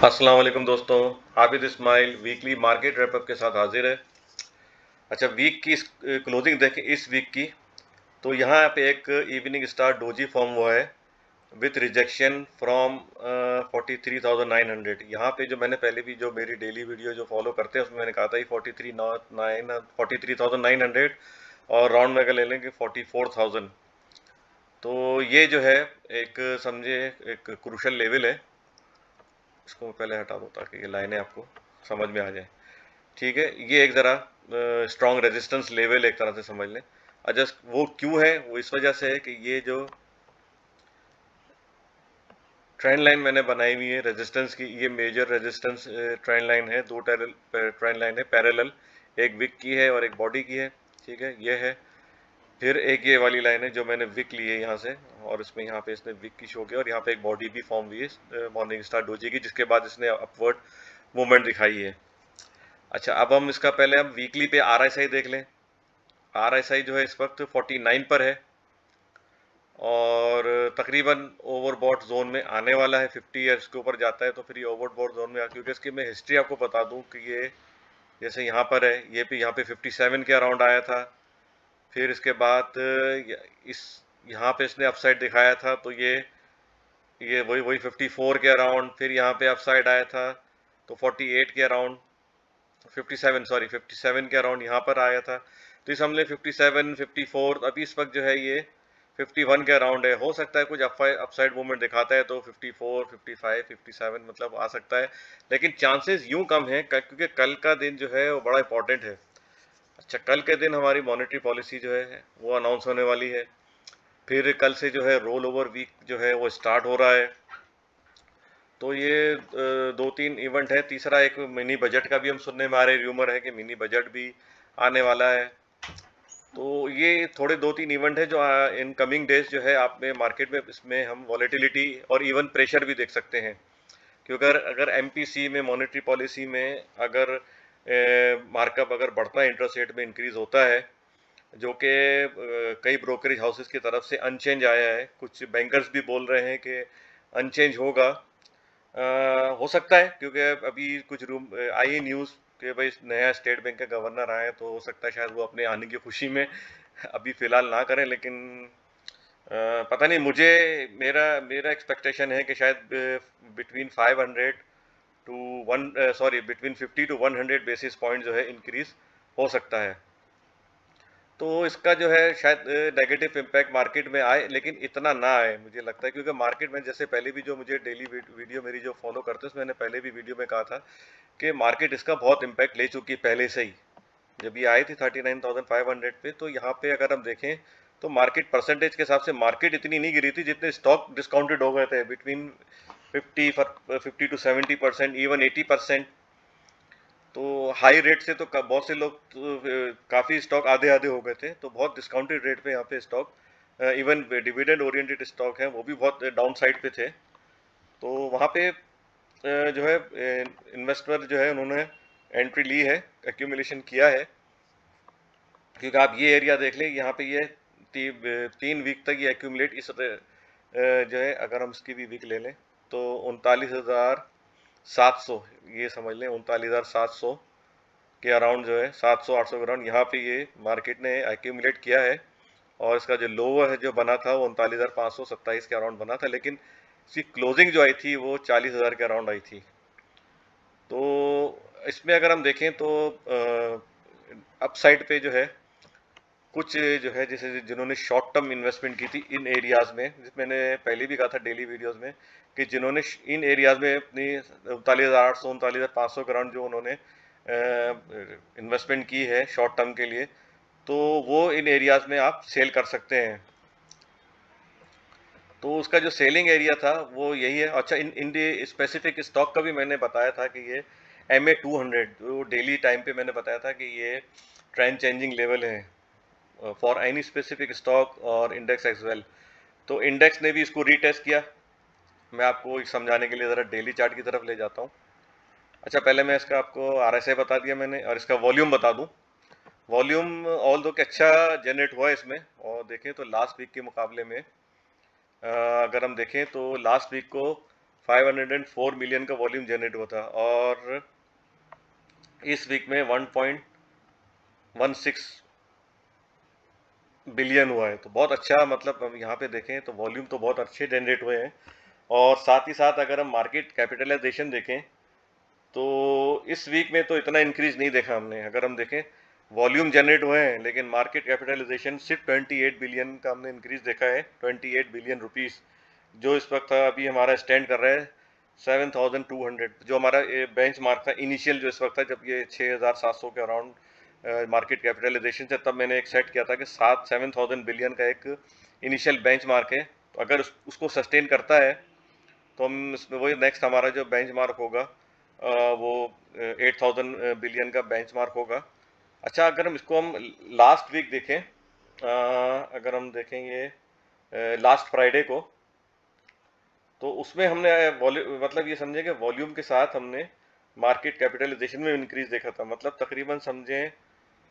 अस्सलाम वालेकुम दोस्तों। Abid Ismail weekly market wrap up के साथ हाजिर है। अच्छा, वीक की क्लोजिंग देखें इस वीक की। तो यहाँ पे एक इवनिंग स्टार डोजी फॉर्म हुआ है विथ रिजेक्शन फ्रॉम 43,900। यहाँ पे जो मैंने पहले भी जो मेरी डेली वीडियो जो फॉलो करते हैं उसमें मैंने कहा था कि 43,900 और राउंड में अगर ले लेंगे 44,000। तो ये जो है एक समझे एक क्रूशल लेवल है। इसको मैं पहले हटा दूँ ताकि ये लाइनें आपको समझ में आ जाए। ठीक है, ये एक ज़रा स्ट्रॉन्ग रेजिस्टेंस लेवल एक तरह से समझ लें। अच्छा, वो क्यों है? वो इस वजह से है कि ये जो ट्रेंड लाइन मैंने बनाई हुई है रेजिस्टेंस की, ये मेजर रेजिस्टेंस ट्रेंड लाइन है। दो ट्रेंड लाइन है पैरेलल, एक विक की है और एक बॉडी की है। ठीक है, ये है। फिर एक ये वाली लाइन है जो मैंने विक ली है यहाँ से, और इसमें यहाँ पे इसने विक की शो किया और यहाँ पे एक बॉडी भी फॉर्म हुई है मॉर्निंग स्टार डोजी की, जिसके बाद इसने अपवर्ड मूवमेंट दिखाई है। अच्छा, अब हम इसका पहले हम वीकली पे आरएसआई देख लें। आरएसआई जो है इस वक्त 49 पर है और तकरीबन ओवरबॉट जोन में आने वाला है। 50 ईयर्स के ऊपर जाता है तो फिर ये ओवरबॉट जोन में क्योंकि इसकी मैं हिस्ट्री आपको बता दूं कि ये जैसे यहाँ पर है, ये भी यहाँ पे 57 के अराउंड आया था। फिर इसके बाद इस यहाँ पे इसने अपसाइड दिखाया था, तो ये वही वही 54 के अराउंड। फिर यहाँ पे अपसाइड आया था तो 48 के अराउंड, 57 सॉरी 57 के अराउंड यहाँ पर आया था। तो इस हमले 57 54 अभी इस वक्त जो है ये 51 के अराउंड है। हो सकता है कुछ अपसाइड मूवमेंट दिखाता है तो 54 55 57 मतलब आ सकता है, लेकिन चांसेस यूं कम है क्योंकि कल का दिन जो है वो बड़ा इंपॉर्टेंट है। अच्छा, कल के दिन हमारी मॉनेटरी पॉलिसी जो है वो अनाउंस होने वाली है। फिर कल से जो है रोल ओवर वीक जो है वो स्टार्ट हो रहा है। तो ये दो तीन इवेंट है। तीसरा एक मिनी बजट का भी हम सुनने में आ रहे र्यूमर है कि मिनी बजट भी आने वाला है। तो ये थोड़े दो तीन इवेंट है जो इन कमिंग डेज जो है आप में मार्केट में इसमें हम वॉलेटिलिटी और इवन प्रेशर भी देख सकते हैं। क्योंकि अगर अगर एमपीसी में मॉनेटरी पॉलिसी में अगर मार्कअप अगर बढ़ता है, इंटरेस्ट रेट में इंक्रीज होता है, जो कि कई ब्रोकरेज हाउसेस की तरफ से अनचेंज आया है, कुछ बैंकर्स भी बोल रहे हैं कि अनचेंज होगा। हो सकता है क्योंकि अभी कुछ रूम आई न्यूज़ कि भाई नया स्टेट बैंक का गवर्नर आया है, तो हो सकता है शायद वो अपने आने की खुशी में अभी फिलहाल ना करें। लेकिन पता नहीं, मुझे मेरा मेरा एक्सपेक्टेशन है कि शायद between 500 to one sorry between 50 to 100 basis point जो है इंक्रीज हो सकता है। तो इसका जो है शायद नेगेटिव इम्पैक्ट मार्केट में आए, लेकिन इतना ना आए मुझे लगता है। क्योंकि मार्केट में जैसे पहले भी जो मुझे डेली वीडियो मेरी जो फॉलो करते हैं उसमें मैंने पहले भी वीडियो में कहा था कि मार्केट इसका बहुत इम्पैक्ट ले चुकी है पहले से ही। जब ये आई थी 39,500 पे, तो यहाँ पे अगर हम देखें तो मार्केट परसेंटेज के हिसाब से मार्केट इतनी नहीं गिरी थी जितने स्टॉक डिस्काउंटेड हो गए थे, बिटवीन 50 टू 70%, इवन 80%। तो हाई रेट से तो बहुत से लोग काफ़ी स्टॉक आधे आधे हो गए थे। तो बहुत डिस्काउंटेड रेट पे यहाँ पे stock, even dividend oriented stock हैं वो भी बहुत डाउन साइड पे थे। तो वहाँ पे जो है इन्वेस्टर जो है उन्होंने एंट्री ली है, एक्यूमुलेशन किया है। क्योंकि आप ये एरिया देख लें, यहाँ पे ये 3 वीक तक ये एक्यूमुलेट जो है, अगर हम इसकी भी वीक ले लें तो 39,700, ये समझ लें 39,700 के अराउंड जो है 700-800 के अराउंड यहाँ पे ये मार्केट ने एक्यूमुलेट किया है। और इसका जो लोअर है जो बना था वो 39,527 के अराउंड बना था, लेकिन इसकी क्लोजिंग जो आई थी वो 40,000 के अराउंड आई थी। तो इसमें अगर हम देखें तो अपसाइड पे जो है कुछ जो है जैसे जिन्होंने शॉर्ट टर्म इन्वेस्टमेंट की थी इन एरियाज में, जिस मैंने पहले भी कहा था डेली वीडियोस में कि जिन्होंने इन एरियाज में अपनी 39,800 39,500 के अराउंड जो उन्होंने इन्वेस्टमेंट की है शॉर्ट टर्म के लिए, तो वो इन एरियाज में आप सेल कर सकते हैं। तो उसका जो सेलिंग एरिया था वो यही है। अच्छा, इन स्पेसिफिक स्टॉक का भी मैंने बताया था कि ये MA200 वो डेली टाइम पे मैंने बताया था कि ये ट्रेंड चेंजिंग लेवल है फॉर एनी स्पेसिफिक स्टॉक और इंडेक्स एज वेल। तो इंडेक्स ने भी इसको रीटेस्ट किया। मैं आपको समझाने के लिए ज़रा डेली चार्ट की तरफ ले जाता हूँ। अच्छा, पहले मैं इसका आपको RSI बता दिया मैंने और इसका वॉल्यूम बता दूँ। वॉल्यूम ऑल दो कि अच्छा जनरेट हुआ है इसमें, और देखें तो लास्ट वीक के मुकाबले में अगर हम देखें तो लास्ट वीक को 504 मिलियन का वॉल्यूम जनरेट हुआ था और इस वीक में 1.16 बिलियन हुआ है। तो बहुत अच्छा, मतलब हम यहाँ पे देखें तो वॉल्यूम तो बहुत अच्छे जनरेट हुए हैं। और साथ ही साथ अगर हम मार्केट कैपिटलाइजेशन देखें तो इस वीक में तो इतना इंक्रीज नहीं देखा हमने। अगर हम देखें वॉल्यूम जनरेट हुए हैं लेकिन मार्केट कैपिटलाइजेशन सिर्फ 28 बिलियन का हमने इंक्रीज देखा है, 28 बिलियन रुपीस, जो इस वक्त अभी हमारा स्टैंड कर रहा है 7,200, जो हमारा बेंच मार्क था इनिशियल, जो इस वक्त था जब ये 6,700 के अराउंड मार्केट कैपिटलाइजेशन से, तब मैंने एक सेट किया था कि 7,000 बिलियन का एक इनिशियल बेंच मार्क है। तो अगर उसको सस्टेन करता है तो हम इसमें वही नेक्स्ट हमारा जो बेंच मार्क होगा वो 8,000 बिलियन का बेंच मार्क होगा। अच्छा, अगर हम इसको हम लास्ट वीक देखें, अगर हम देखेंगे लास्ट फ्राइडे को, तो उसमें हमने मतलब ये समझे कि वॉल्यूम के साथ हमने मार्केट कैपिटलाइजेशन में इंक्रीज देखा था। मतलब तकरीबन समझें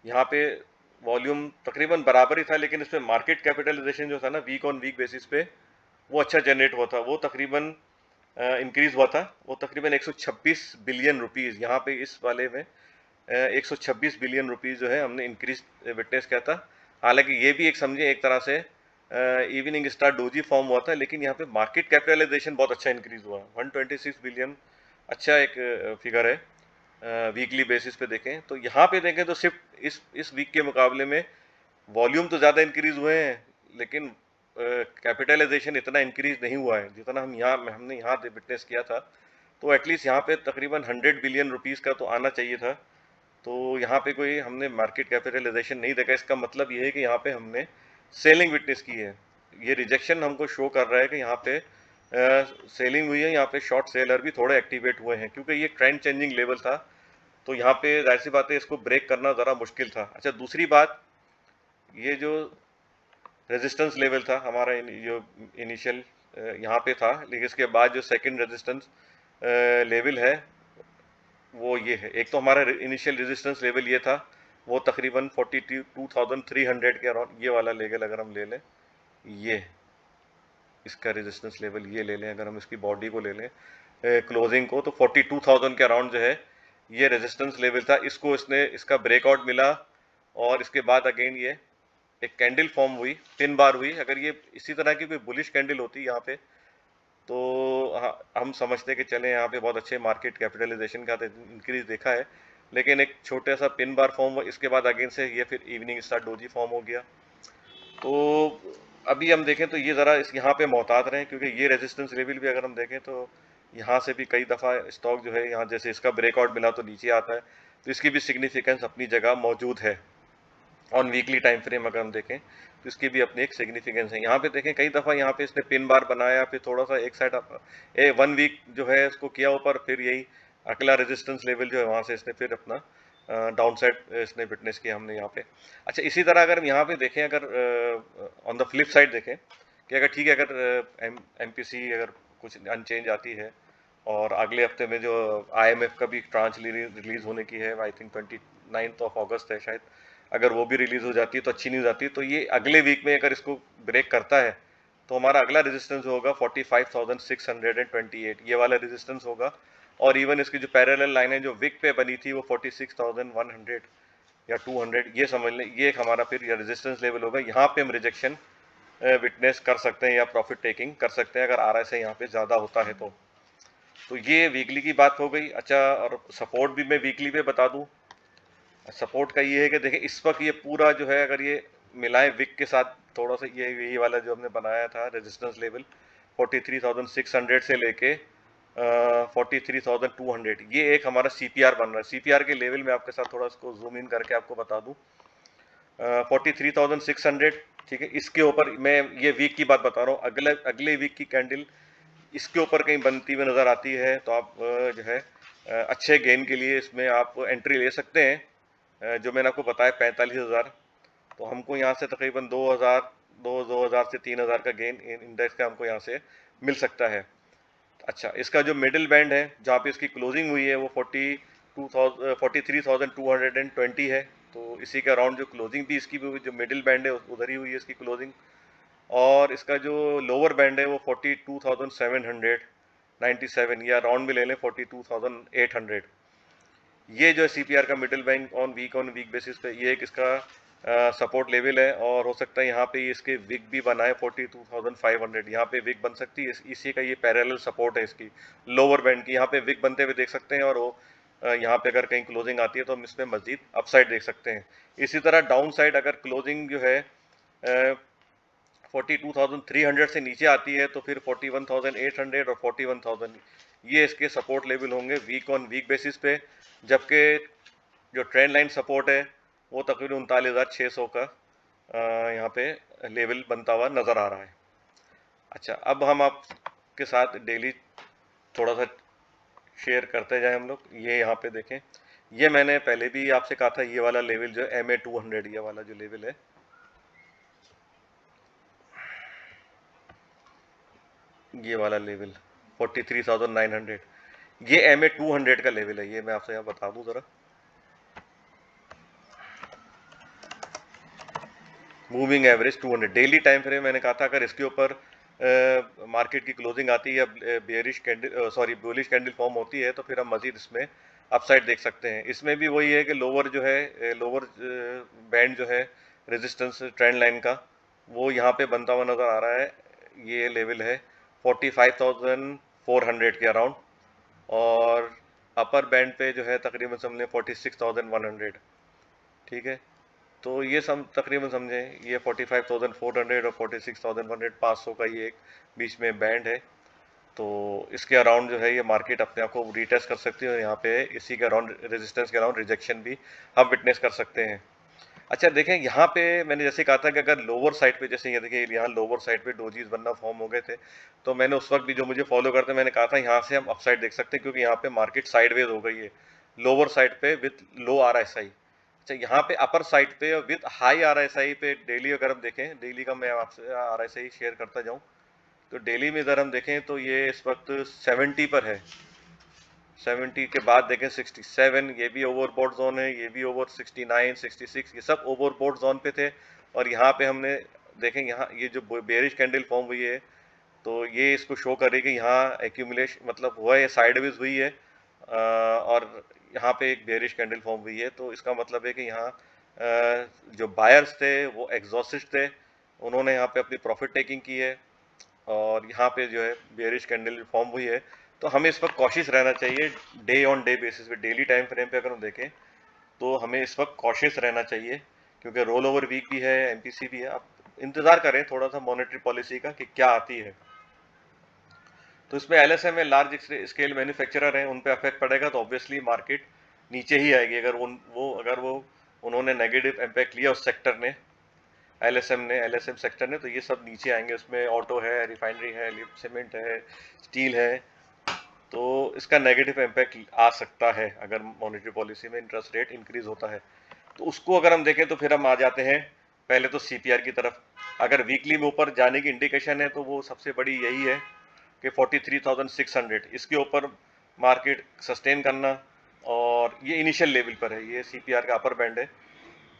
यहाँ पे वॉल्यूम तकरीबन बराबर ही था, लेकिन इसमें मार्केट कैपिटलाइजेशन जो था ना वीक ऑन वीक बेसिस पे वो अच्छा जनरेट हुआ था। वो तकरीबन इंक्रीज हुआ था, वो तकरीबन 126 बिलियन रुपीस, यहाँ पे इस वाले में 126 बिलियन रुपीस जो है हमने इंक्रीज विटनेस किया था। हालांकि ये भी एक समझे एक तरह से इवनिंग स्टार डोजी फॉर्म हुआ था, लेकिन यहाँ पे मार्केट कैपिटलाइजेशन बहुत अच्छा इंक्रीज हुआ, 126 बिलियन अच्छा एक फिगर है। वीकली बेसिस पे देखें तो यहाँ पे देखें तो सिर्फ इस वीक के मुकाबले में वॉल्यूम तो ज़्यादा इंक्रीज हुए हैं, लेकिन कैपिटलाइजेशन इतना इंक्रीज नहीं हुआ है जितना हमने यहाँ विटनेस किया था। तो एटलीस्ट यहाँ पे तकरीबन 100 बिलियन रुपीस का तो आना चाहिए था। तो यहाँ पे कोई हमने मार्केट कैपिटलाइजेशन नहीं देखा। इसका मतलब ये है कि यहाँ पे हमने सेलिंग विटनेस की है। ये रिजेक्शन हमको शो कर रहा है कि यहाँ पे सेलिंग हुई है, यहाँ पे शॉर्ट सेलर भी थोड़े एक्टिवेट हुए हैं, क्योंकि ये ट्रेंड चेंजिंग लेवल था। तो यहाँ पे जाहिर सी बात है इसको ब्रेक करना ज़रा मुश्किल था। अच्छा, दूसरी बात, ये जो रेजिस्टेंस लेवल था हमारा जो इनिशियल यहाँ पे था, लेकिन इसके बाद जो सेकंड रेजिस्टेंस लेवल है वो ये है। एक तो हमारा इनिशियल रेजिस्टेंस लेवल ये था, वो तकरीबन 42,300 के अराउंड, ये वाला लेवल अगर हम ले लें, ये इसका रेजिस्टेंस लेवल ये ले लें, अगर हम इसकी बॉडी को ले लें क्लोजिंग को, तो 42,000 के अराउंड जो है ये रेजिस्टेंस लेवल था। इसको इसका ब्रेकआउट मिला और इसके बाद अगेन ये एक कैंडल फॉर्म हुई, 3 बार हुई। अगर ये इसी तरह की कोई बुलिश कैंडल होती यहाँ पे तो हम समझते कि चले यहाँ पे बहुत अच्छे मार्केट कैपिटलाइजेशन का इंक्रीज देखा है, लेकिन एक छोटा सा पिन बार फॉर्म हुआ, इसके बाद अगेन से ये फिर इवनिंग स्टार डोजी फॉर्म हो गया। तो अभी हम देखें तो ये ज़रा इस यहाँ पे मोहतात रहें, क्योंकि ये रेजिस्टेंस लेवल भी अगर हम देखें तो यहाँ से भी कई दफ़ा स्टॉक जो है यहाँ जैसे इसका ब्रेकआउट मिला तो नीचे आता है, तो इसकी भी सिग्निफिकेंस अपनी जगह मौजूद है। ऑन वीकली टाइम फ्रेम अगर हम देखें तो इसकी भी अपनी एक सिग्निफिकेंस है। यहाँ पे देखें कई दफ़ा यहाँ पे इसने पिन बार बनाया, फिर थोड़ा सा एक साइड 1 वीक जो है इसको किया ऊपर, फिर यही अगला रेजिस्टेंस लेवल जो है वहाँ से इसने फिर अपना डाउन साइड इसने विटनेस किया हमने यहाँ पे। अच्छा, इसी तरह अगर हम यहाँ पे देखें, अगर ऑन द फ्लिप साइड देखें कि अगर ठीक है, अगर MPC अगर कुछ अनचेंज आती है और अगले हफ्ते में जो IMF का भी ट्रांच रिलीज होने की है, आई थिंक 29 अगस्त है शायद, अगर वो भी रिलीज हो जाती है तो अच्छी न्यूज़ आती है। तो ये अगले वीक में अगर इसको ब्रेक करता है तो हमारा अगला रेजिस्टेंस होगा 45,628, ये वाला रेजिस्टेंस होगा। और इवन इसकी जो पैरेलल लाइन है जो विक पे बनी थी वो 46,100 या 200, ये समझ लें, ये एक हमारा फिर ये रेजिस्टेंस लेवल होगा। यहाँ पे हम रिजेक्शन विटनेस कर सकते हैं या प्रॉफिट टेकिंग कर सकते हैं अगर RSI यहाँ पे ज़्यादा होता है तो ये वीकली की बात हो गई। अच्छा, और सपोर्ट भी मैं वीकली पे बता दूं। सपोर्ट का ये है कि देखें इस वक्त ये पूरा जो है अगर ये मिलाएं विक के साथ थोड़ा सा, ये वाला जो हमने बनाया था रेजिस्टेंस लेवल 43,600 से लेके 43,200, ये एक हमारा CPR बन रहा है। CPR के लेवल में आपके साथ थोड़ा इसको जूम इन करके आपको बता दूं, 43,600, ठीक है। इसके ऊपर मैं ये वीक की बात बता रहा हूँ, अगले वीक की कैंडल इसके ऊपर कहीं बनती हुई नज़र आती है तो आप जो है अच्छे गेन के लिए इसमें आप एंट्री ले सकते हैं। जो मैंने आपको बताया 45,000, तो हमको यहाँ से तकरीबन 2,000 से 3,000 का गेन इंडेक्स का हमको यहाँ से मिल सकता है। अच्छा, इसका जो मिडिल बैंड है जहाँ पे इसकी क्लोजिंग हुई है वो 43,220 है। तो इसी के अराउंड जो क्लोजिंग भी इसकी भी जो मिडिल बैंड है उधर ही हुई है इसकी क्लोजिंग। और इसका जो लोअर बैंड है वो 42,700 97 या राउंड में ले लें 42,800। ये जो है CPR का middle bank on week basis पे ये एक इसका सपोर्ट लेवल है, और हो सकता है यहाँ पे इसके विक भी बनाए 42,500, यहाँ पे विक बन सकती है। इसी का ये पैरेलल सपोर्ट है इसकी लोअर बैंड की, यहाँ पे विक बनते हुए देख सकते हैं, और वो यहाँ पे अगर कहीं क्लोजिंग आती है तो हम इसमें मजीद अपसाइड देख सकते हैं। इसी तरह डाउन साइड अगर क्लोजिंग जो है 42,300 से नीचे आती है तो फिर 41,800 और 41,000 ये इसके सपोर्ट लेवल होंगे वीक ऑन वीक बेसिस पे, जबकि जो ट्रेंड लाइन सपोर्ट है वो तकरीबन 39,600 का यहाँ पे लेवल बनता हुआ नज़र आ रहा है। अच्छा, अब हम आपके साथ डेली थोड़ा सा शेयर करते जाएं हम लोग। ये यहाँ पे देखें, ये मैंने पहले भी आपसे कहा था, ये वाला लेवल जो है MA200, ये वाला जो लेवल है, ये वाला लेवल 43,900, ये MA200 का लेवल है। ये मैं आपसे यहाँ बता दूं ज़रा, moving average 200 daily time frame. मैंने कहा था अगर इसके ऊपर मार्केट की क्लोजिंग आती है या bearish candle bullish candle form होती है तो फिर हम मजीद इसमें अपसाइड देख सकते हैं। इसमें भी वही है कि लोअर जो है लोअर बैंड जो है रेजिस्टेंस ट्रेंड लाइन का वो यहाँ पे बनता हुआ नज़र आ रहा है। ये लेवल है 45,400 के अराउंड, और अपर बैंड पे जो है तकरीबन समझे 46,100। ठीक है, तो ये सब तकरीबन समझें ये 45,400 और 46,100 500 का ये एक बीच में बैंड है। तो इसके अराउंड जो है ये मार्केट अपने आप को रीटेस्ट कर सकती है, और यहाँ पे इसी के अराउंड रेजिस्टेंस के अराउंड रिजेक्शन भी हम विटनेस कर सकते हैं। अच्छा देखें, यहाँ पे मैंने जैसे कहा था कि अगर लोअर साइड पे, जैसे ये देखिए यहाँ लोअर साइड पे डोजीज बनना फॉर्म हो गए थे, तो मैंने उस वक्त भी जो मुझे फॉलो करते मैंने कहा था यहाँ से हम अपसाइड देख सकते हैं, क्योंकि यहाँ पे मार्केट साइडवेज हो गई है लोअर साइड पे विथ लो RSI। अच्छा, यहाँ पे अपर साइड पे विथ हाई RSI पे डेली अगर हम देखें, डेली का मैं आपसे RSI शेयर करता जाऊँ, तो डेली में अगर हम देखें तो ये इस वक्त 70 पर है। 70 के बाद देखें 67, ये भी ओवरबॉट जोन है, ये भी ओवर 69, 66, ये सब ओवरबॉट जोन पे थे। और यहाँ पे हमने देखें, यहाँ ये जो बेरिश कैंडल फॉर्म हुई है, तो ये इसको शो करे कि यहाँ एक्यूमुलेशन मतलब हुआ है, साइडवेज हुई है, और यहाँ पे एक बेरिश कैंडल फॉर्म हुई है। तो इसका मतलब है कि यहाँ जो बायर्स थे वो एग्जॉस्टेड थे, उन्होंने यहाँ पे अपनी प्रॉफिट टेकिंग की है, और यहाँ पे जो है बेरिश कैंडल फॉर्म हुई है। तो हमें इस वक्त कॉशियस रहना चाहिए डे ऑन डे बेसिस पे, डेली टाइम फ्रेम पे अगर हम देखें तो हमें इस वक्त कॉशियस रहना चाहिए, क्योंकि रोल ओवर वीक भी है, MPC भी है। आप इंतजार करें थोड़ा सा मॉनेटरी पॉलिसी का कि क्या आती है। तो इसमें LSM में लार्ज स्केल मैन्युफैक्चरर हैं, उन पे अफेक्ट पड़ेगा तो ऑब्वियसली मार्केट नीचे ही आएगी। अगर वो उन्होंने नेगेटिव इम्पैक्ट लिया उस सेक्टर ने, LSM सेक्टर ने, तो ये सब नीचे आएंगे। उसमें ऑटो है, रिफाइनरी है, सीमेंट है, स्टील है, तो इसका नेगेटिव इम्पैक्ट आ सकता है अगर मॉनेटरी पॉलिसी में इंटरेस्ट रेट इंक्रीज होता है। तो उसको अगर हम देखें तो फिर हम आ जाते हैं पहले तो CPR की तरफ। अगर वीकली में ऊपर जाने की इंडिकेशन है तो वो सबसे बड़ी यही है कि 43,600 इसके ऊपर मार्केट सस्टेन करना, और ये इनिशियल लेवल पर है, ये CPR का अपर बैंड है।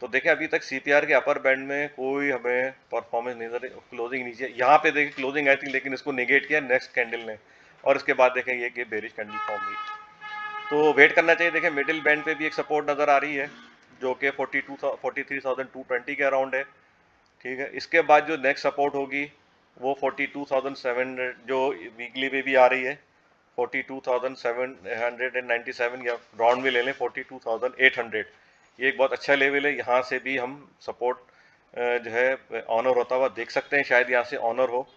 तो देखें अभी तक CPR के अपर बैंड में कोई हमें परफॉर्मेंस नहीं नजर, क्लोजिंग नीचे, यहाँ पे देखिए क्लोजिंग आई थी लेकिन इसको नेगेट किया नेक्स्ट कैंडल ने, और इसके बाद देखें ये कि बेरिश कैंडल फॉर्म हुई। तो वेट करना चाहिए। देखें मिडिल बैंड पे भी एक सपोर्ट नजर आ रही है जो कि 43,220 के अराउंड है। ठीक है, इसके बाद जो नेक्स्ट सपोर्ट होगी वो 42,700 जो वीकली पे भी आ रही है, 42,797, या राउंड में ले लें 42,800। ये एक बहुत अच्छा लेवल है, यहाँ से भी हम सपोर्ट जो है ऑनर होता हुआ देख सकते हैं, शायद यहाँ से ऑनर हो,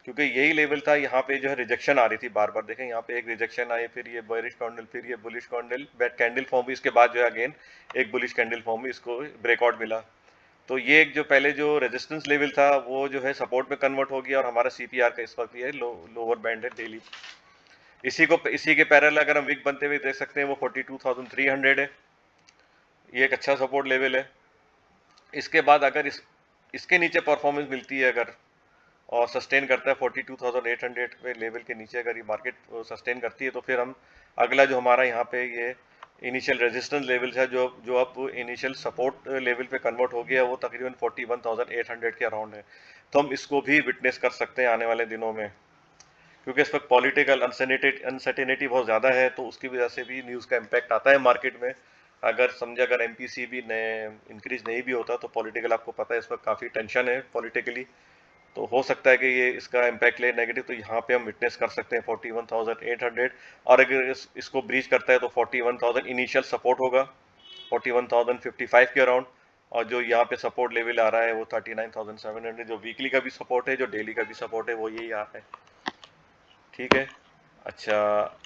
क्योंकि यही लेवल था। यहाँ पे जो है रिजेक्शन आ रही थी बार बार, देखें यहाँ पे एक रिजेक्शन आई, फिर ये बेरिश कैंडल, फिर ये bullish candle, bad candle form हुई, इसके बाद जो है अगेन एक बुलिश कैंडल फॉर्म हुई, इसको ब्रेकआउट मिला। तो ये एक जो पहले जो रेजिस्टेंस लेवल था वो जो है सपोर्ट में कन्वर्ट हो गया, और हमारा CPR का इस वक्त ये लोअर बैंड है डेली। इसी के पैरेलल अगर हम विक बनते हुए देख सकते हैं वो 42,300 है, ये एक अच्छा सपोर्ट लेवल है। इसके बाद अगर इसके नीचे परफॉर्मेंस मिलती है अगर, और सस्टेन करता है 42,800 पे लेवल के नीचे अगर ये मार्केट सस्टेन करती है, तो फिर हम अगला जो हमारा यहाँ पे ये इनिशियल रेजिस्टेंस लेवल है जो अब इनिशियल सपोर्ट लेवल पे कन्वर्ट हो गया, वो तकरीबन 41,800 के अराउंड है। तो हम इसको भी विटनेस कर सकते हैं आने वाले दिनों में। क्योंकि इस वक्त पॉलिटिकल अनसर्टेनिटी बहुत ज़्यादा है, तो उसकी वजह से भी न्यूज़ का इम्पैक्ट आता है मार्केट में। अगर एमपीसी भी इंक्रीज नहीं भी होता, तो पॉलिटिकल आपको पता है इस वक्त काफ़ी टेंशन है पॉलिटिकली, तो हो सकता है कि ये इसका इम्पैक्ट ले नेगेटिव। तो यहाँ पे हम विटनेस कर सकते हैं 41,800, और अगर इसको ब्रीच करता है तो 41,000 इनिशियल सपोर्ट होगा, 41,055 के अराउंड, और जो यहाँ पे सपोर्ट लेवल आ रहा है वो 39,700, जो वीकली का भी सपोर्ट है, जो डेली का भी सपोर्ट है, वो यही आ रहा है। ठीक है, अच्छा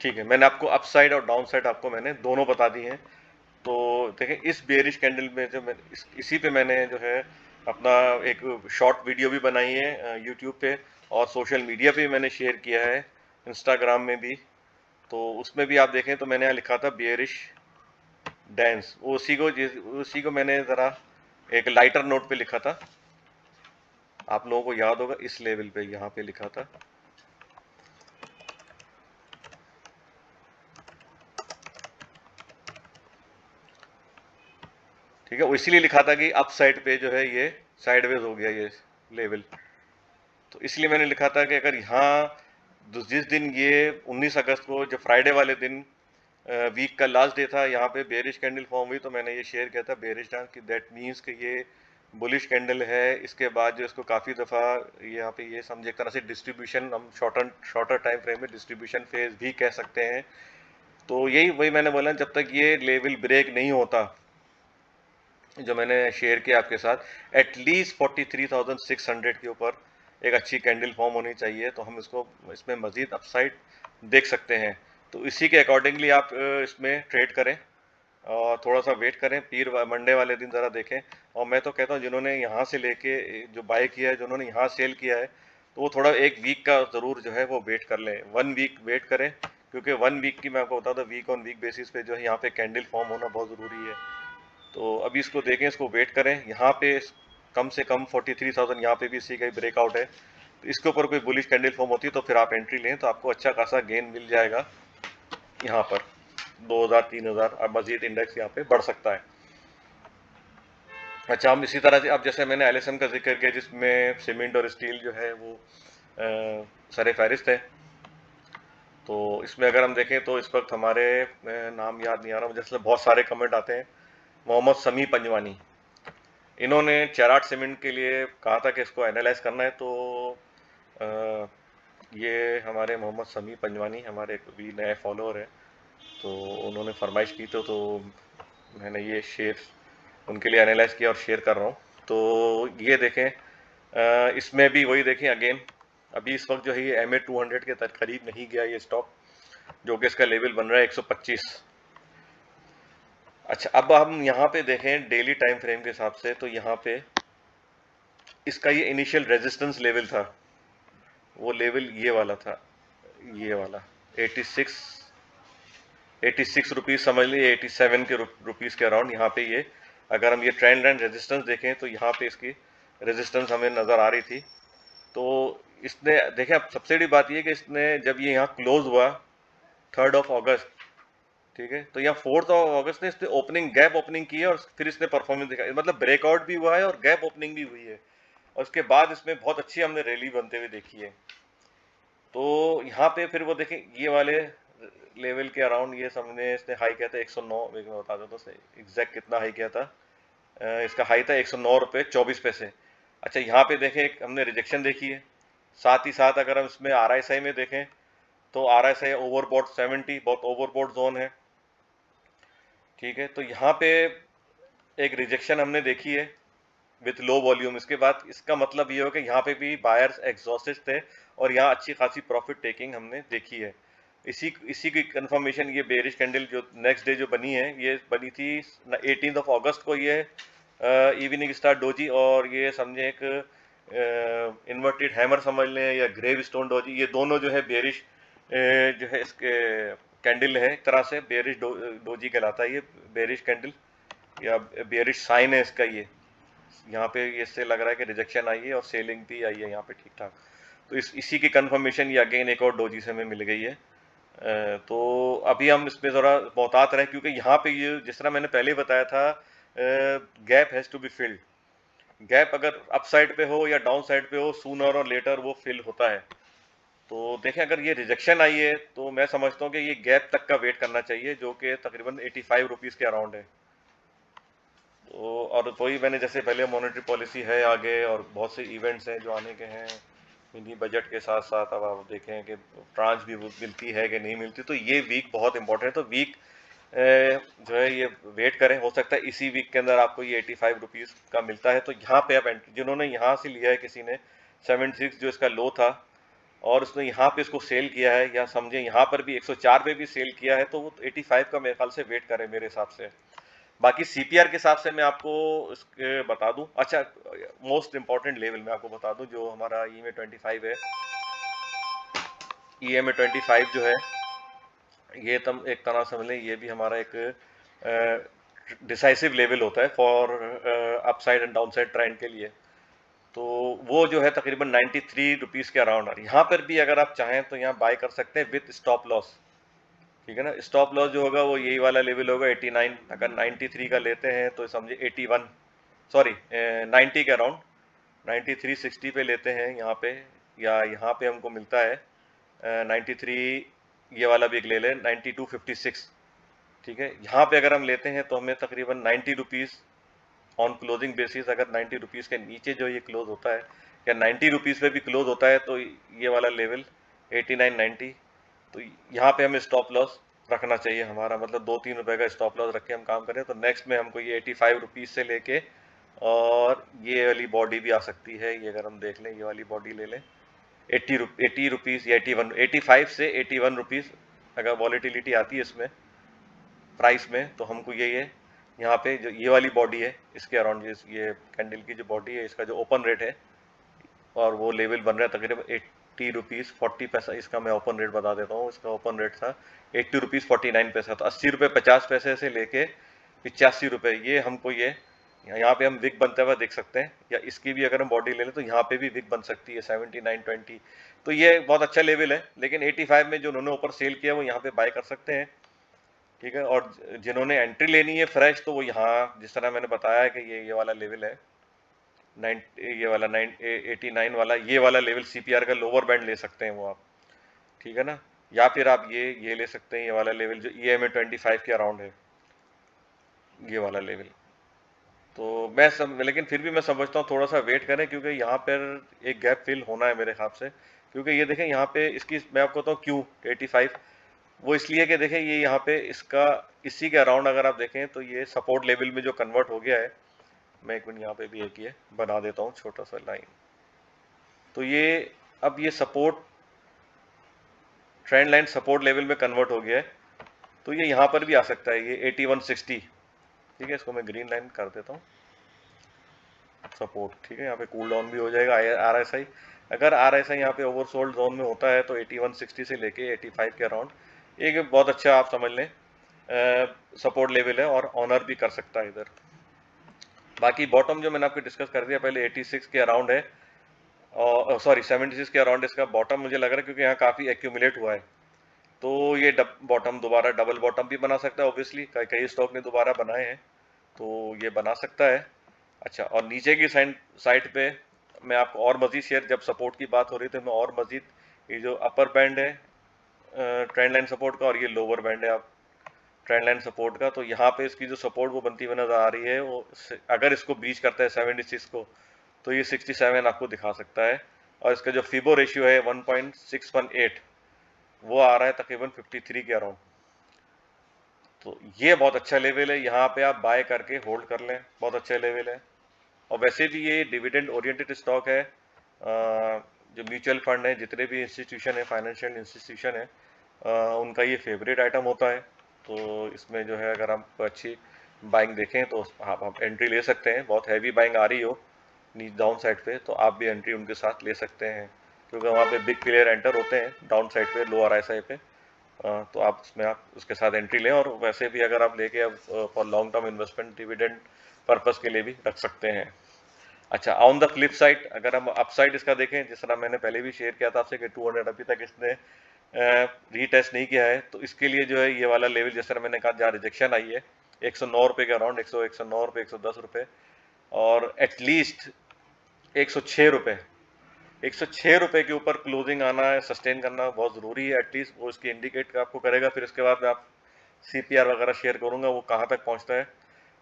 ठीक है, मैंने आपको अप साइड और डाउन साइड आपको मैंने दोनों बता दी हैं। तो देखें, इस बेरिश कैंडल में जो मैं इसी पे मैंने जो है अपना एक शॉर्ट वीडियो भी बनाई है यूट्यूब पे, और सोशल मीडिया पे भी मैंने शेयर किया है, इंस्टाग्राम में भी। तो उसमें भी आप देखें तो मैंने यहाँ लिखा था बेरिश डांस, उसी को मैंने ज़रा एक लाइटर नोट पे लिखा था, आप लोगों को याद होगा, इस लेवल पे यहाँ पे लिखा था। ठीक है, वो इसीलिए लिखा था कि अप साइड पे जो है ये साइडवेज हो गया ये लेवल, तो इसलिए मैंने लिखा था कि अगर यहाँ जिस दिन ये 19 अगस्त को, जो फ्राइडे वाले दिन वीक का लास्ट डे था, यहाँ पे बेरिश कैंडल फॉर्म हुई, तो मैंने ये शेयर किया था बेरिश डांस की, दैट मीन्स कि ये बुलिश कैंडल है। इसके बाद जो इसको काफ़ी दफ़ा यहाँ पे ये समझे एक तरह से डिस्ट्रीब्यूशन, हम शॉर्टर टाइम फ्रेम में डिस्ट्रीब्यूशन फेज भी कह सकते हैं। तो यही वही मैंने बोला, जब तक ये लेवल ब्रेक नहीं होता, जो मैंने शेयर किया आपके साथ, एटलीस्ट 43,600 के ऊपर एक अच्छी कैंडल फॉर्म होनी चाहिए, तो हम इसको इसमें मज़ीद अपसाइड देख सकते हैं। तो इसी के अकॉर्डिंगली आप इसमें ट्रेड करें, और थोड़ा सा वेट करें, मंडे वाले दिन ज़रा देखें। और मैं तो कहता हूँ जिन्होंने यहाँ से लेके जो बाय किया है, जिन्होंने यहाँ सेल किया है, तो वो थोड़ा एक वीक का ज़रूर जो है वो वेट कर लें, 1 वीक वेट करें, क्योंकि 1 वीक की मैं आपको बता दूँ, वीक ऑन वीक बेसिस पे जो है यहाँ पे कैंडल फॉर्म होना बहुत ज़रूरी है। तो अभी इसको देखें, इसको वेट करें, यहाँ पे कम से कम 43,000 यहाँ पे भी इसी का ही ब्रेकआउट है, तो इसके ऊपर कोई बुलिश कैंडल फॉर्म होती है तो फिर आप एंट्री लें, तो आपको अच्छा खासा गेन मिल जाएगा यहाँ पर, 2,000-3,000, अब मजीद इंडेक्स यहाँ पे बढ़ सकता है। अच्छा, हम इसी तरह से, अब जैसे मैंने एलएसएम का जिक्र किया, जिसमें सीमेंट और स्टील जो है वो सरे फहरिस्त है, तो इसमें अगर हम देखें तो इस वक्त हमारे नाम याद नहीं आ रहा मुझे, इसलिए बहुत सारे कमेंट आते हैं। मोहम्मद समी पंजवानी, इन्होंने चेराट सीमेंट के लिए कहा था कि इसको एनालाइज करना है, तो ये हमारे मोहम्मद समी पंजवानी हमारे भी नए फॉलोअर हैं, तो उन्होंने फरमाइश की, तो मैंने ये शेयर उनके लिए एनालाइज किया और शेयर कर रहा हूँ। तो ये देखें, इसमें भी वही देखें अगेन, अभी इस वक्त जो है ये MA 200 के करीब नहीं गया ये स्टॉक, जो कि इसका लेवल बन रहा है 125। अच्छा, अब हम यहाँ पे देखें डेली टाइम फ्रेम के हिसाब से, तो यहाँ पे इसका ये इनिशियल रेजिस्टेंस लेवल था, वो लेवल ये वाला था, ये वाला 86 रुपीज़ समझ लीजिए, 87 के रुपीज़ के अराउंड यहाँ पे ये, अगर हम ये ट्रेंड लाइन रेजिस्टेंस देखें तो यहाँ पे इसकी रेजिस्टेंस हमें नज़र आ रही थी। तो इसने देखें, अब सबसे बड़ी बात ये कि इसने जब ये यहाँ क्लोज हुआ 3 अगस्त, ठीक है, तो यहाँ 4 अगस्त ने इसने गैप ओपनिंग की है, और फिर इसने परफॉर्मेंस दिखाई, मतलब ब्रेकआउट भी हुआ है और गैप ओपनिंग भी हुई है, और उसके बाद इसमें बहुत अच्छी हमने रैली बनते हुए देखी है। तो यहाँ पे फिर वो देखें, ये वाले लेवल के अराउंड ये सामने इसने हाई किया था 109, मैं बता देता हूँ एग्जैक्ट कितना हाई किया था। इसका हाई था 109 रुपये 24 पैसे। अच्छा, यहाँ पे देखें एक हमने रिजेक्शन देखी है, साथ ही साथ अगर हम इसमें RSI में देखें तो RSI ओवरबॉट 70, बहुत ओवरबॉट जोन है। ठीक है, तो यहाँ पे एक रिजेक्शन हमने देखी है विथ लो वॉल्यूम, इसके बाद इसका मतलब ये हो कि यहाँ पे भी बायर्स एग्जॉस्टेड थे, और यहाँ अच्छी खासी प्रॉफिट टेकिंग हमने देखी है। इसी की कंफर्मेशन ये बेरिश कैंडल जो नेक्स्ट डे जो बनी है, ये बनी थी 18 अगस्त को, ये इवनिंग स्टार डोजी, और ये समझे एक इन्वर्टेड हैमर समझ लें या ग्रेव स्टोन डोजी, ये दोनों जो है बेरिश जो है इसके कैंडल है, एक तरह से बेरिश डोजी कहलाता है ये बेरिश कैंडल, या बेरिश साइन है इसका। ये यहाँ पे इससे लग रहा है कि रिजेक्शन आई है और सेलिंग भी आई है यहाँ पे ठीक ठाक, तो इसी की कंफर्मेशन ये अगेन एक और डोजी से हमें मिल गई है। तो अभी हम इसमें ज़रा मोहतात रहें, क्योंकि यहाँ पे ये जिस तरह मैंने पहले बताया था, gap has to be filled, gap अगर अप साइड पे हो या डाउन साइड पे हो, सूनर और लेटर वो फिल होता है। तो देखें अगर ये रिजेक्शन आई है तो मैं समझता हूँ कि ये गैप तक का वेट करना चाहिए, जो कि तकरीबन 85 रुपीज़ के अराउंड है। तो और वही मैंने जैसे पहले मॉनेटरी पॉलिसी है आगे, और बहुत से इवेंट्स हैं जो आने के हैं मिनी बजट के साथ साथ। अब आप देखें कि ट्रांच भी मिलती है कि नहीं मिलती, तो ये वीक बहुत इंपॉर्टेंट है। तो वीक जो है ये वेट करें, हो सकता है इसी वीक के अंदर आपको ये 85 रुपीज़ का मिलता है। तो यहाँ पे आप एंट्री, जिन्होंने यहाँ से लिया है, किसी ने 76 जो इसका लो था और उसने यहाँ पे इसको सेल किया है, या समझे यहाँ पर भी 104 पे भी सेल किया है, तो वो 85 का मेरे ख्याल से वेट करें मेरे हिसाब से। बाकी सीपीआर के हिसाब से मैं आपको इसके बता दूं। अच्छा, मोस्ट इंपॉर्टेंट लेवल मैं आपको बता दूं, जो हमारा ईएमए 25 है। ईएमए 25 जो है, ये तुम एक तरह समझ लें, ये भी हमारा एक डिसाइसिव लेवल होता है for upside and downside trend के लिए। तो वो जो है तकरीबन 93 रुपीज़ के अराउंड है। यहाँ पर भी अगर आप चाहें तो यहाँ बाय कर सकते हैं विथ स्टॉप लॉस, ठीक है ना। स्टॉप लॉस जो होगा वो यही वाला लेवल होगा 89। अगर 93 का लेते हैं तो समझे 81, सॉरी 90 के अराउंड, 9360 पे लेते हैं यहाँ पे, या यहाँ पे हमको मिलता है 93। ये वाला भी एक ले लें 9256, ठीक है। यहाँ पे अगर हम लेते हैं तो हमें तकरीबन 90 रुपीज़ ऑन क्लोजिंग बेसिस, अगर 90 रुपीज़ के नीचे जो ये क्लोज होता है, या 90 रुपीज़ पे भी क्लोज होता है, तो ये वाला लेवल 89-90, तो यहाँ पे हमें स्टॉप लॉस रखना चाहिए हमारा, मतलब 2-3 रुपए का स्टॉप लॉस रख के हम काम करें। तो नेक्स्ट में हमको ये 85 रुपीज़ से लेके, और ये वाली बॉडी भी आ सकती है, ये अगर हम देख लें, ये वाली बॉडी ले लें 80 रुपीज़ या 81, 85 से 81 रुपीज़ अगर वॉलेटिलिटी आती है इसमें प्राइस में, तो हमको ये यहाँ पे जो ये वाली बॉडी है इसके अराउंड, ये कैंडल की जो बॉडी है, इसका जो ओपन रेट है और वो लेवल बन रहा है तकरीबन 80 रुपीज़ 40 पैसा। इसका मैं ओपन रेट बता देता हूँ, इसका ओपन रेट था 80 रुपीज़ 49 पैसा। तो 80 रुपये 50 पैसे से लेके 85 रुपये, ये हमको ये यहाँ पे हम विक बनता हुआ देख सकते हैं। या इसकी भी अगर हम बॉडी ले लें तो यहाँ पे भी विक बन सकती है 79-20। तो ये बहुत अच्छा लेवल है, लेकिन 85 में जो उन्होंने ऊपर सेल किया वो यहाँ पे बाय कर सकते हैं, ठीक है। और जिन्होंने एंट्री लेनी है फ्रेश, तो वो यहाँ जिस तरह मैंने बताया है कि ये वाला लेवल है 9, ये वाला 89 वाला, ये वाला लेवल सीपीआर का लोअर बैंड ले सकते हैं वो आप, ठीक है ना। या फिर आप ये ले सकते हैं, ये वाला लेवल जो ईएमए 25 के अराउंड है, ये वाला लेवल। तो लेकिन फिर भी मैं समझता हूँ थोड़ा सा वेट करें, क्योंकि यहाँ पर एक गैप फिल होना है मेरे हिसाब से। क्योंकि ये देखें यहाँ पे इसकी, मैं आपको बताऊँ क्यों 85, वो इसलिए कि देखें ये यहाँ पे इसका इसी के अराउंड अगर आप देखें तो ये सपोर्ट लेवल में जो कन्वर्ट हो गया है। मैं एक मिनट यहाँ पे भी एक ये बना देता हूँ छोटा सा लाइन। तो ये अब ये support, trend line support level में कन्वर्ट हो गया है, तो ये यहाँ पर भी आ सकता है, ये 8160, ठीक है। इसको मैं ग्रीन लाइन कर देता हूँ, सपोर्ट, ठीक है। यहाँ पे कूल डाउन भी हो जाएगा। आरएसआई, अगर आरएसआई यहाँ पे ओवरसोल्ड जोन में होता है तो 8160 से लेके 85 के अराउंड एक बहुत अच्छा आप समझ लें सपोर्ट लेवल है, और ऑनर भी कर सकता है इधर। बाकी बॉटम जो मैंने आपको डिस्कस कर दिया पहले 86 के अराउंड है, और सॉरी 76 के अराउंड इसका बॉटम मुझे लग रहा है, क्योंकि यहाँ काफ़ी एक्यूमुलेट हुआ है। तो ये बॉटम दोबारा डबल बॉटम भी बना सकता है, ऑब्वियसली कई स्टॉक ने दोबारा बनाए हैं, तो ये बना सकता है। अच्छा, और नीचे की साइड पे मैं आपको और मजीद शेयर, जब सपोर्ट की बात हो रही है तो मैं और मजीद, ये जो अपर बैंड है ट्रेंड लाइन सपोर्ट का, और ये लोअर बैंड है आप ट्रेंड लाइन सपोर्ट का, तो यहाँ पे इसकी जो सपोर्ट वो बनती हुई नजर आ रही है, वो अगर इसको ब्रीच करता है 76 को, तो ये 67 आपको दिखा सकता है। और इसका जो फिबो रेशियो है 1.618, वो आ रहा है तकरीबन 53 के अराउंड। तो ये बहुत अच्छा लेवल है, यहाँ पे आप बाय करके होल्ड कर लें, बहुत अच्छा लेवल है। और वैसे भी ये डिविडेंड ओरिएंटेड स्टॉक है। जो म्यूचुअल फंड है, जितने भी इंस्टीट्यूशन है, फाइनेंशियल इंस्टीट्यूशन है, उनका ये फेवरेट आइटम होता है। तो इसमें जो है अगर आप अच्छी बाइंग देखें तो आप एंट्री ले सकते हैं। बहुत हैवी बाइंग आ रही हो नीचे डाउन साइड पे, तो आप भी एंट्री उनके साथ ले सकते हैं, क्योंकि वहाँ पे बिग प्लेयर एंटर होते हैं डाउन साइड पे, लो आरएसआई पे। तो आप उसमें आप उसके साथ एंट्री लें, और वैसे भी अगर आप लेके अब for long term investment dividend purpose के लिए भी रख सकते हैं। अच्छा, ऑन द फ्लिप साइड अगर हम अपसाइड इसका देखें, जिस तरह मैंने पहले भी शेयर किया था आपसे कि 200 अभी तक इसने रीटेस्ट नहीं किया है, तो इसके लिए जो है ये वाला लेवल, जिस तरह मैंने कहा जहाँ रिजेक्शन आई है 109 रुपये के अराउंड, 109 रुपये 110 रुपये, और एटलीस्ट 106 रुपये, 106 रुपये के ऊपर क्लोजिंग आना है, सस्टेन करना बहुत ज़रूरी है। एटलीस्ट वो इसकी इंडिकेट आपको करेगा। फिर उसके बाद आप CPR वगैरह शेयर करूंगा वो कहाँ तक पहुंचता है।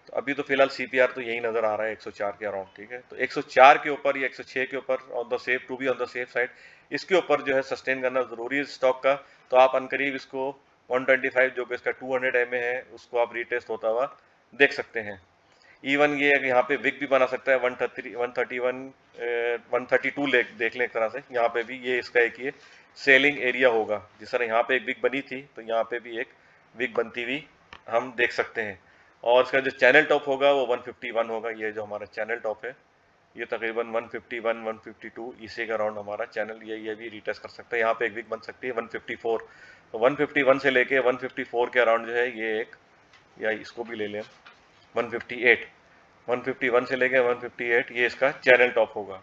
तो अभी तो फिलहाल CPR तो यही नज़र आ रहा है 104 के अराउंड, ठीक है। तो 104 के ऊपर या 106 के ऊपर on the safe, to be on the safe side, इसके ऊपर जो है सस्टेन करना ज़रूरी है स्टॉक का। तो आप अनकरीब इसको 125 जो कि इसका 200 MA है उसको आप रीटेस्ट होता हुआ देख सकते हैं। इवन ये यहाँ पे विक भी बना सकता है 131 132 देख लें एक तरह से। यहाँ पे भी ये इसका एक ये सेलिंग एरिया होगा। जिस तरह यहाँ पे एक विक बनी थी तो यहाँ पे भी एक विक बनती हुई हम देख सकते हैं। और इसका जो चैनल टॉप होगा वो 151 होगा। ये जो हमारा चैनल टॉप है ये तकरीबन 151 152 इसी का अराउंड हमारा चैनल ये भी रिटेस्ट कर सकता है। यहाँ पे एक विक बन सकती है 154। तो 151 से लेके 154 के अराउंड जो है ये एक, या इसको भी ले लें 158, 151 से लेके 158 ये इसका चैनल टॉप होगा।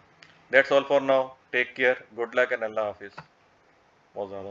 That's all for now, take care, good luck and अल्लाह हाफिज। बहुत ज़्यादा